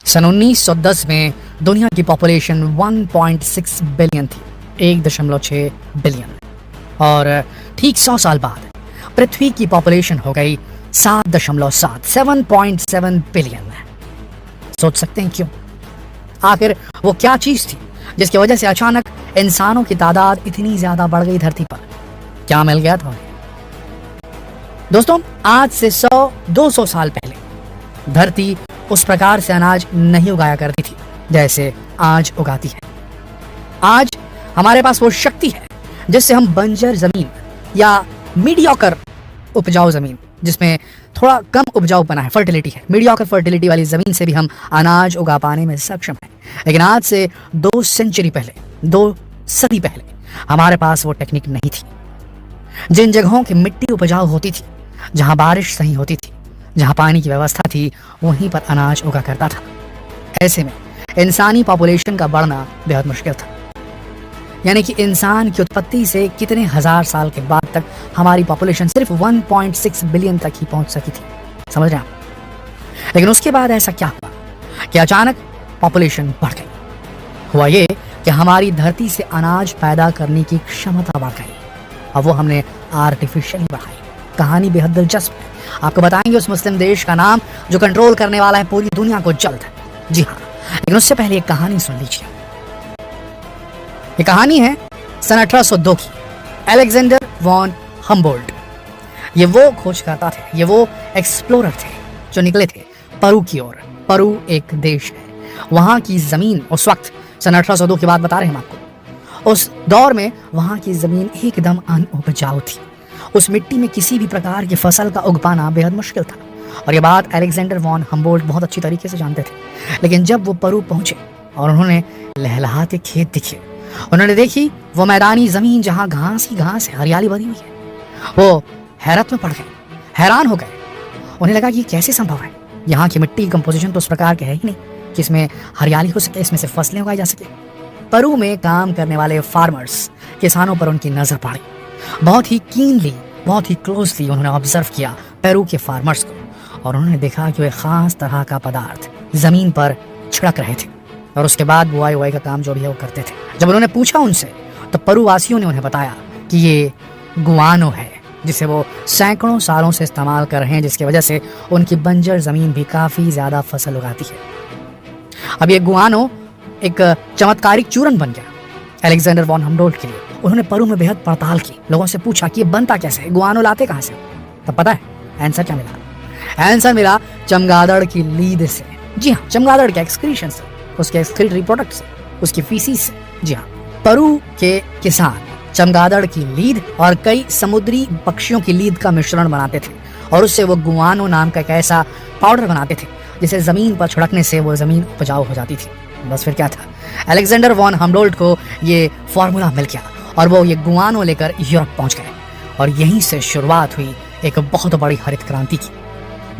सन 1910 में दुनिया की पॉपुलेशन 1.6 बिलियन थी, 1.6 बिलियन। और ठीक 100 साल बाद पृथ्वी की पॉपुलेशन हो गई 7.7 बिलियन। सोच सकते हैं क्यों? आखिर वो क्या चीज थी जिसकी वजह से अचानक इंसानों की तादाद इतनी ज्यादा बढ़ गई धरती पर? क्या मिल गया था उन्हें? दोस्तों, आज से 100-200 साल पहले धरती उस प्रकार से अनाज नहीं उगाया करती थी जैसे आज उगाती है। आज हमारे पास वो शक्ति है जिससे हम बंजर जमीन या मीडियोकर उपजाऊ जमीन, जिसमें थोड़ा कम उपजाऊपना है, फर्टिलिटी है, मीडियोकर फर्टिलिटी वाली जमीन से भी हम अनाज उगा पाने में सक्षम हैं। लेकिन आज से 2 सेंचुरी पहले, 2 सदी पहले हमारे पास वो टेक्निक नहीं थी। जिन जगहों की मिट्टी उपजाऊ होती थी, जहां बारिश सही होती थी, जहां पानी की व्यवस्था थी, वहीं पर अनाज उगा करता था। ऐसे में इंसानी पॉपुलेशन का बढ़ना बेहद मुश्किल था। यानी कि इंसान की उत्पत्ति से कितने हजार साल के बाद तक हमारी पॉपुलेशन सिर्फ 1.6 बिलियन तक ही पहुंच सकी थी। समझ रहे हैं आप? लेकिन उसके बाद ऐसा क्या हुआ कि अचानक पॉपुलेशन बढ़ गई। हुआ ये कि हमारी धरती से अनाज पैदा करने की क्षमता बढ़ गई। अब वो हमने आर्टिफिशियली बढ़ाई। कहानी बेहद दिलचस्प है। आपको बताएंगे उस मुस्लिम देश का नाम जो कंट्रोल करने वाला है पूरी दुनिया को जल्द। जी हाँ, लेकिन उससे पहले एक कहानी सुन लीजिए। ये कहानी है सन 1802 की, अलेक्जेंडर वॉन हम्बोल्ट। ये वो खोजकर्ता थे, ये वो एक्सप्लोरर थे जो निकले थे पेरू की ओर। पेरू एक देश है। वहां की जमीन उस वक्त, सन 1802 की बात बता रहे हैं हम आपको, उस दौर में वहां की जमीन एकदम अनउपजाऊ थी। उस मिट्टी में किसी भी प्रकार की फसल का उग पाना बेहद मुश्किल था। और ये बात अलेक्जेंडर वॉन हम्बोल्ट बहुत अच्छी तरीके से जानते थे। लेकिन जब वो पेरू पहुंचे और उन्होंने लहलहाते खेत दिखे, उन्होंने देखी वो मैदानी जमीन जहां घास ही घास है, हरियाली भरी हुई है, वो हैरत में पड़ गए, हैरान हो गए। उन्हें लगा कि कैसे संभव है? यहाँ की मिट्टी कंपोजिशन तो उस प्रकार के है ही नहीं कि इसमें हरियाली हो सके, इसमें से फसलें उगाई जा सके। पेरू में काम करने वाले फार्मर्स, किसानों पर उनकी नजर पड़ी। बहुत ही कीनली, बहुत ही क्लोजली उन्होंने ऑब्जर्व किया पेरू के फार्मर्स को, और उन्होंने देखा कि वे खास तरह का पदार्थ जमीन पर छिड़क रहे थे और उसके बाद बुआई उगाई का काम जो भी है वो करते थे। जब उन्होंने पूछा उनसे, तो पेरू वासियों ने उन्हें बताया कि ये गुआनो है, जिसे वो सैकड़ों सालों से इस्तेमाल कर रहे हैं, जिसकी वजह से उनकी बंजर जमीन भी काफी ज्यादा फसल उगाती है। अब ये गुआनो एक चमत्कारिक चूरन बन गया अलेक्जेंडर वॉन हम्बोल्ट के लिए। उन्होंने पेरू में बेहद पड़ताल की, लोगों से पूछा कि ये बनता कैसे है, गुआनो लाते कहां से? तब पता है आंसर क्या मिला? आंसर मिला चमगादड़ की लीद से। जी हाँ, चमगादड़ के एक्सक्रीशन से, उसके एक्सक्रीटरी प्रोडक्ट से, उसकी फीसिस से। जी हाँ, पेरू के किसान चमगादड़ की लीद और कई समुद्री पक्षियों की लीद का मिश्रण बनाते थे और उससे वो गुआनो नाम का एक ऐसा पाउडर बनाते थे जिसे जमीन पर छिड़कने से वो जमीन उपजाऊ हो जाती थी। बस फिर क्या था, अलेक्जेंडर वॉन हम्बोल्ट को ये फॉर्मूला मिल गया और वो ये गुआनो लेकर यूरोप पहुंच गए और यहीं से शुरुआत हुई एक बहुत बड़ी हरित क्रांति की।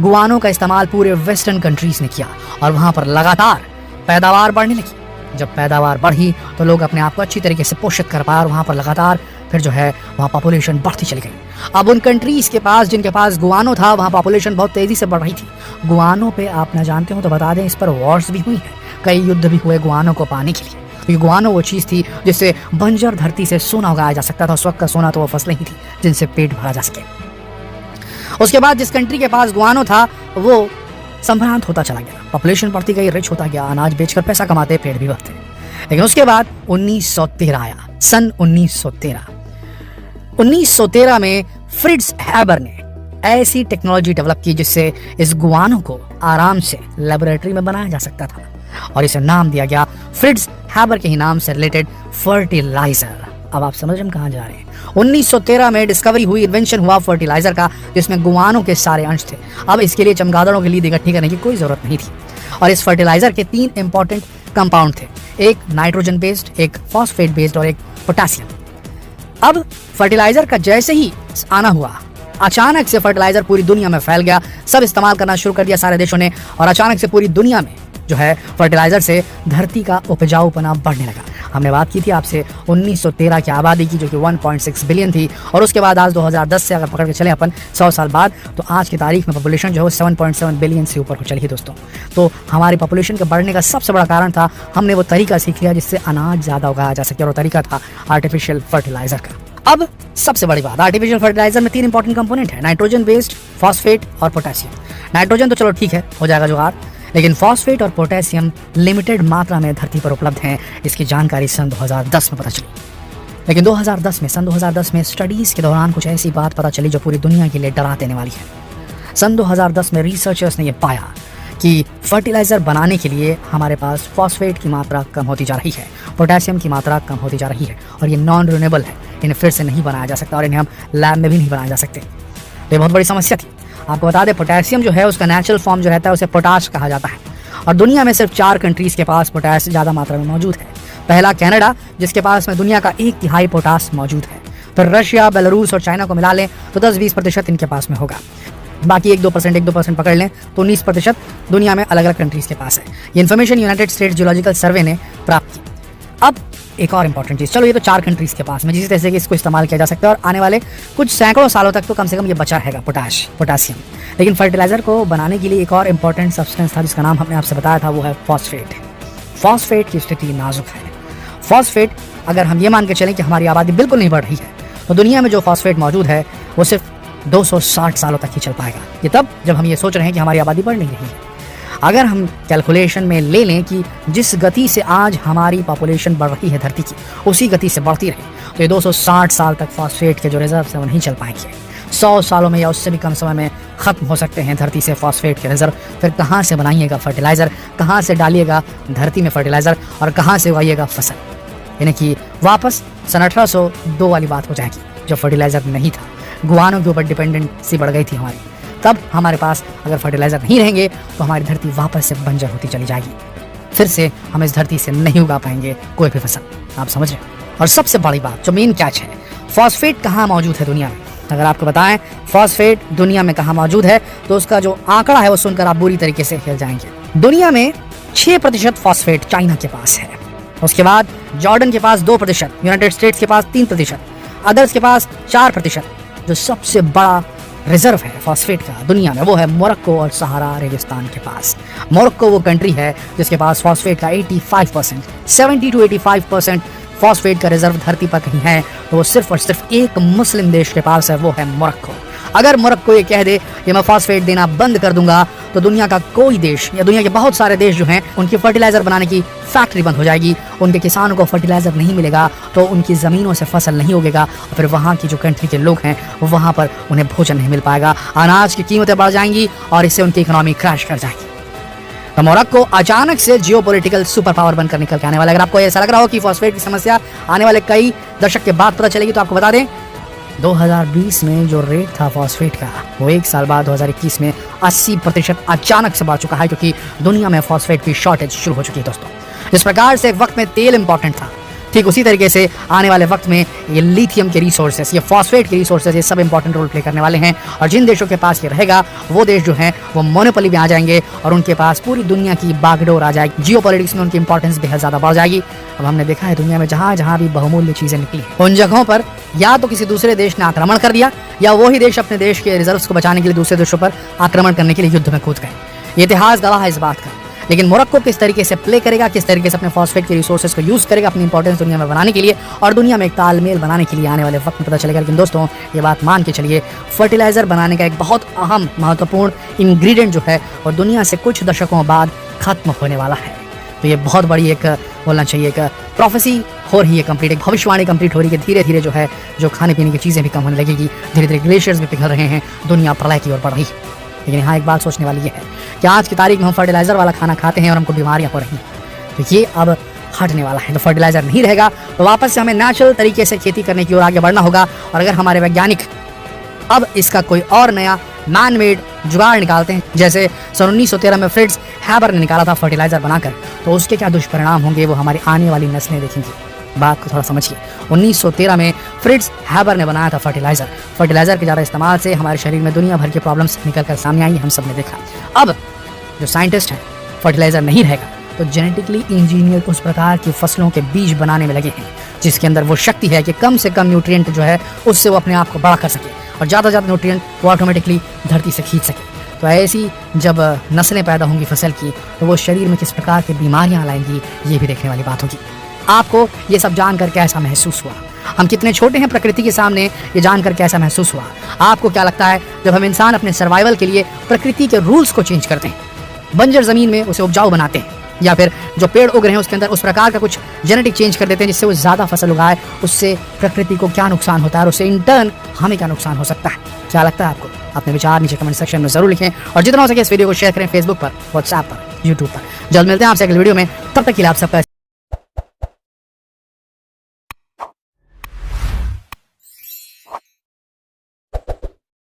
गुआनो का इस्तेमाल पूरे वेस्टर्न कंट्रीज ने किया और वहां पर लगातार पैदावार बढ़ने लगी। जब पैदावार बढ़ी तो लोग अपने आप को अच्छी तरीके से पोषित कर पाए और वहां पर लगातार फिर जो है वहां पॉपुलेशन बढ़ती चली गई। अब उन कंट्रीज के पास जिनके पास गुआनो था, वहां पॉपुलेशन बहुत तेजी से बढ़ रही थी। गुआनो पे आप न जानते हो तो बता दें, इस पर वॉर्स भी हुई है, कई युद्ध भी हुए गुआनो को पाने के लिए। क्योंकि गुआनो वो चीज थी जिससे बंजर धरती से सोना उगाया जा सकता था। उस वक्त का सोना तो वो फसलें ही थी जिनसे पेट भरा जा सके। उसके बाद जिस कंट्री के पास गुआनो था वो संभ्रांत होता चला गया, पॉपुलेशन बढ़ती गई, रिच होता गया, अनाज बेचकर पैसा कमाते, पेड़ भी बढ़ते। लेकिन उसके बाद 1913 आया, सन 1913 में फ्रिट्ज हैबर ने ऐसी टेक्नोलॉजी डेवलप की जिससे इस गुआनो को आराम से लेबोरेटरी में बनाया जा सकता था और इसे नाम दिया गया फ्रिट्ज हैबर के ही नाम से रिलेटेड फर्टिलाइजर। अब आप समझ रहे हम कहाँ जा रहे हैं? 1913 में डिस्कवरी हुई, इन्वेंशन हुआ फर्टिलाइजर का, जिसमें गुआनो के सारे अंश थे। अब इसके लिए चमगादड़ों के लिए इकट्ठी करने की कोई जरूरत नहीं थी और इस फर्टिलाइजर के 3 इंपॉर्टेंट कंपाउंड थे, एक नाइट्रोजन बेस्ड, एक फॉस्फेट बेस्ड और एक पोटेशियम। अब फर्टिलाइजर का जैसे ही आना हुआ, अचानक से फर्टिलाइजर पूरी दुनिया में फैल गया, सब इस्तेमाल करना शुरू कर दिया सारे देशों ने और अचानक से पूरी दुनिया में जो है फर्टिलाइजर से धरती का उपजाऊपना बढ़ने लगा। हमने बात की थी आपसे 1913 की आबादी की, जो कि 1.6 बिलियन थी, और उसके बाद आज 2010 से अगर पकड़ के चले अपन 100 साल बाद, तो आज की तारीख में पॉपुलेशन जो है 7.7 बिलियन से ऊपर हो चली है दोस्तों। तो हमारी पॉपुलेशन के बढ़ने का सबसे बड़ा कारण था, हमने वो तरीका सीख लिया जिससे अनाज ज़्यादा उगाया जा सके, और वो तरीका था आर्टिफिशियल फर्टिलाइजर का। अब सबसे बड़ी बात, आर्टिफिशियल फर्टिलाइजर में 3 इंपॉर्टेंट कंपोनेंट है, नाइट्रोजन बेस्ड, फॉस्फेट और पोटेशियम। नाइट्रोजन तो चलो ठीक है, हो जाएगा जुगाड़, लेकिन फॉस्फेट और पोटेशियम लिमिटेड मात्रा में धरती पर उपलब्ध हैं। इसकी जानकारी सन 2010 में पता चली। लेकिन सन 2010 में स्टडीज़ के दौरान कुछ ऐसी बात पता चली जो पूरी दुनिया के लिए डरा देने वाली है। सन 2010 में रिसर्चर्स ने यह पाया कि फर्टिलाइज़र बनाने के लिए हमारे पास फॉस्फेट की मात्रा कम होती जा रही है, पोटेशियम की मात्रा कम होती जा रही है, और ये नॉन रिन्यूएबल है, इन्हें फिर से नहीं बनाया जा सकता, और इन्हें हम लैब में भी नहीं बनाया जा सकते। तो ये बहुत बड़ी समस्या थी। आपको बता दें, पोटेशियम जो है उसका नेचुरल फॉर्म जो रहता है उसे पोटाश कहा जाता है, और दुनिया में सिर्फ 4 कंट्रीज़ के पास पोटाश ज़्यादा मात्रा में मौजूद है। पहला कनाडा, जिसके पास में दुनिया का 1/3 पोटाश मौजूद है। फिर रशिया, बेलारूस और चाइना को मिला लें तो 10-20% इनके पास में होगा। बाकी 1-2% पकड़ लें तो 19% दुनिया में अलग अलग कंट्रीज़ के पास है। ये इन्फॉर्मेशन यूनाइटेड स्टेट्स जियोलॉजिकल सर्वे ने प्राप्त की। अब एक और इंपॉर्टेंट चीज़, चलो ये तो 4 कंट्रीज़ के पास में जिस तरह से कि इसको इस्तेमाल किया जा सकता है, और आने वाले कुछ सैकड़ों सालों तक तो कम से कम ये बचा रहेगा पोटाशियम। लेकिन फर्टिलाइज़र को बनाने के लिए एक और इंपॉर्टेंट सब्सटेंस था जिसका नाम हमने आपसे बताया था, वो है फॉस्फेट। फॉस्फेट की स्थिति नाजुक है। फॉस्फेट, अगर हम ये मान के चलें कि हमारी आबादी बिल्कुल नहीं बढ़ रही है, तो दुनिया में जो फॉस्फेट मौजूद है वो सिर्फ 260 सालों तक ही चल पाएगा। ये तब जब हम ये सोच रहे हैं कि हमारी आबादी बढ़ नहीं रही है। अगर हम कैलकुलेशन में ले लें कि जिस गति से आज हमारी पॉपुलेशन बढ़ रही है धरती की, उसी गति से बढ़ती रही, तो ये 260 साल तक फॉस्फेट के जो रिजर्व है वो नहीं चल पाएंगे। 100 सालों में या उससे भी कम समय में ख़त्म हो सकते हैं धरती से फॉस्फेट के रिजर्व। फिर कहाँ से बनाइएगा फर्टिलाइज़र, कहाँ से डालिएगा धरती में फर्टिलाइज़र, और कहाँ से उगाइएगा फसल। यानी कि वापस सन 1802 वाली बात हो जाएगी, जब फर्टिलाइज़र नहीं था, गुआनों के ऊपर डिपेंडेंसी बढ़ गई थी हमारी। तब हमारे पास अगर फर्टिलाइज़र नहीं रहेंगे तो हमारी धरती वापस से बंजर होती चली जाएगी। फिर से हम इस धरती से नहीं उगा पाएंगे कोई भी फसल। आप समझ रहे हैं। और सबसे बड़ी बात, जो मेन कैच है, फॉस्फेट कहाँ मौजूद है दुनिया में। अगर आपको बताएं फॉस्फेट दुनिया में कहाँ मौजूद है, तो उसका जो आंकड़ा है वो सुनकर आप बुरी तरीके से हिल जाएंगे। दुनिया में 6% फॉस्फेट चाइना के पास है, उसके बाद जॉर्डन के पास 2%, यूनाइटेड स्टेट्स के पास 3%, अदर्स के पास 4%। जो सबसे बड़ा रिजर्व है फॉस्फेट का दुनिया में, वो है मोरक्को और सहारा रेगिस्तान के पास। मोरक्को वो कंट्री है जिसके पास फॉस्फेट का 85%, 70 to 85% फॉस्फेट का रिजर्व धरती पर कहीं है, तो वो सिर्फ और सिर्फ एक मुस्लिम देश के पास है, वो है मोरक्को। अगर मोरक्को ये कह दे कि मैं फॉस्फेट देना बंद कर दूंगा, तो दुनिया का कोई देश या दुनिया के बहुत सारे देश जो हैं उनकी फर्टिलाइज़र बनाने की फैक्ट्री बंद हो जाएगी। उनके किसानों को फर्टिलाइज़र नहीं मिलेगा, तो उनकी ज़मीनों से फसल नहीं उगेगा, और फिर वहाँ की जो कंट्री के लोग हैं वहाँ पर उन्हें भोजन नहीं मिल पाएगा, अनाज की कीमतें बढ़ जाएंगी, और इससे उनकी इकोनॉमी क्रैश कर जाएगी। तो मोरक्को अचानक से जियोपॉलिटिकल सुपर पावर बनकर निकल के आने वाला है। अगर आपको ऐसा लग रहा हो कि फॉस्फेट की समस्या आने वाले कई दशक के बाद पता चलेगी, तो आपको बता दें 2020 में जो रेट था फॉस्फेट का, वो 1 साल बाद 2021 में 80% अचानक से बढ़ चुका है, क्योंकि दुनिया में फॉस्फेट की शॉर्टेज शुरू हो चुकी है दोस्तों। जिस प्रकार से एक वक्त में तेल इंपॉर्टेंट था, ठीक उसी तरीके से आने वाले वक्त में ये लिथियम के रिसोर्सेस, ये फॉस्फेट के रिसोर्सेस, ये सब इंपॉर्टेंट रोल प्ले करने वाले हैं। और जिन देशों के पास ये रहेगा, वो देश जो हैं वो मोनोपोली में आ जाएंगे, और उनके पास पूरी दुनिया की बागडोर आ जाएगी। जियोपॉलिटिक्स में उनकी इंपॉर्टेंस बेहद ज़्यादा बढ़ जाएगी। अब हमने देखा है दुनिया में जहाँ जहाँ भी बहुमूल्य चीज़ें निकली, उन जगहों पर या तो किसी दूसरे देश ने आक्रमण कर दिया, या वही देश अपने देश के रिजर्व्स को बचाने के लिए दूसरे देशों पर आक्रमण करने के लिए युद्ध में कूद गए। ये इतिहास गवाह है इस बात का। लेकिन मोरक्को किस तरीके से प्ले करेगा, किस तरीके से अपने फॉस्फेट के रिसोर्सेज को यूज़ करेगा अपनी इंपॉर्टेंस दुनिया में बनाने के लिए, और दुनिया में एक तालमेल बनाने के लिए, आने वाले वक्त में पता चलेगा। लेकिन दोस्तों ये बात मान के चलिए, फर्टिलाइज़र बनाने का एक बहुत अहम महत्वपूर्ण इंग्रेडिएंट जो है वो दुनिया से कुछ दशकों बाद खत्म होने वाला है। तो ये बहुत बड़ी एक बोलना चाहिए एक प्रोफेसी हो रही है कंप्लीट, एक भविष्यवाणी कंप्लीट हो रही है। धीरे धीरे जो है जो खाने पीने की चीज़ें भी कम होने लगेगी, धीरे धीरे ग्लेशियर्स भी पिघल रहे हैं, दुनिया प्रलय की ओर बढ़ रही है। लेकिन यहाँ एक बात सोचने वाली ये है कि आज की तारीख में हम फर्टिलाइज़र वाला खाना खाते हैं और हमको बीमारियाँ हो रही हैं, तो ये अब हटने वाला है। तो फर्टिलाइज़र नहीं रहेगा, तो वापस से हमें नेचुरल तरीके से खेती करने की ओर आगे बढ़ना होगा। और अगर हमारे वैज्ञानिक अब इसका कोई और नया मैन मेड जुगाड़ निकालते हैं, जैसे सन 1913 में फ्रिट्ज हैबर ने निकाला था फर्टिलाइज़र बनाकर, तो उसके क्या दुष्परिणाम होंगे वो हमारी आने वाली नस्लें देखेंगी। बात को थोड़ा समझिए। 1913 में फ्रिट्ज हैबर ने बनाया था फर्टिलाइज़र। फर्टिलाइज़र के ज़्यादा इस्तेमाल से हमारे शरीर में दुनिया भर की प्रॉब्लम्स निकल कर सामने आई, हम सब ने देखा। अब जो साइंटिस्ट हैं फर्टिलाइजर नहीं रहेगा तो जेनेटिकली इंजीनियर उस प्रकार की फसलों के बीज बनाने में लगे हैं जिसके अंदर वो शक्ति है कि कम से कम न्यूट्रिएंट जो है उससे वो अपने आप को बड़ा कर सके और ज़्यादा से ज़्यादा न्यूट्रिएंट वो ऑटोमेटिकली धरती से खींच सके। तो ऐसी जब नस्लें पैदा होंगी फसल की तो वो शरीर में किस प्रकार की बीमारियां लाएंगी ये भी देखने वाली बात होगी। आपको ये सब जानकर कैसा महसूस हुआ? हम कितने छोटे हैं प्रकृति के सामने, ये जानकर कैसा महसूस हुआ? आपको क्या लगता है जब हम इंसान अपने सर्वाइवल के लिए प्रकृति के रूल्स को चेंज करते हैं, बंजर ज़मीन में उसे उपजाऊ बनाते हैं, या फिर जो पेड़ उग रहे हैं उसके अंदर उस प्रकार का कुछ जेनेटिक चेंज कर देते हैं जिससे वो ज़्यादा फसल उगाए, उससे प्रकृति को क्या नुकसान होता है और उससे इंटर्न हमें क्या नुकसान हो सकता है? क्या लगता है आपको? अपने विचार नीचे कमेंट सेक्शन में जरूर लिखें और जितना हो सके इस वीडियो को शेयर करें फेसबुक पर, व्हाट्सएप पर, यूट्यूब पर। जल्द मिलते हैं आपसे अगले वीडियो में, तब तक के लिए आप सबका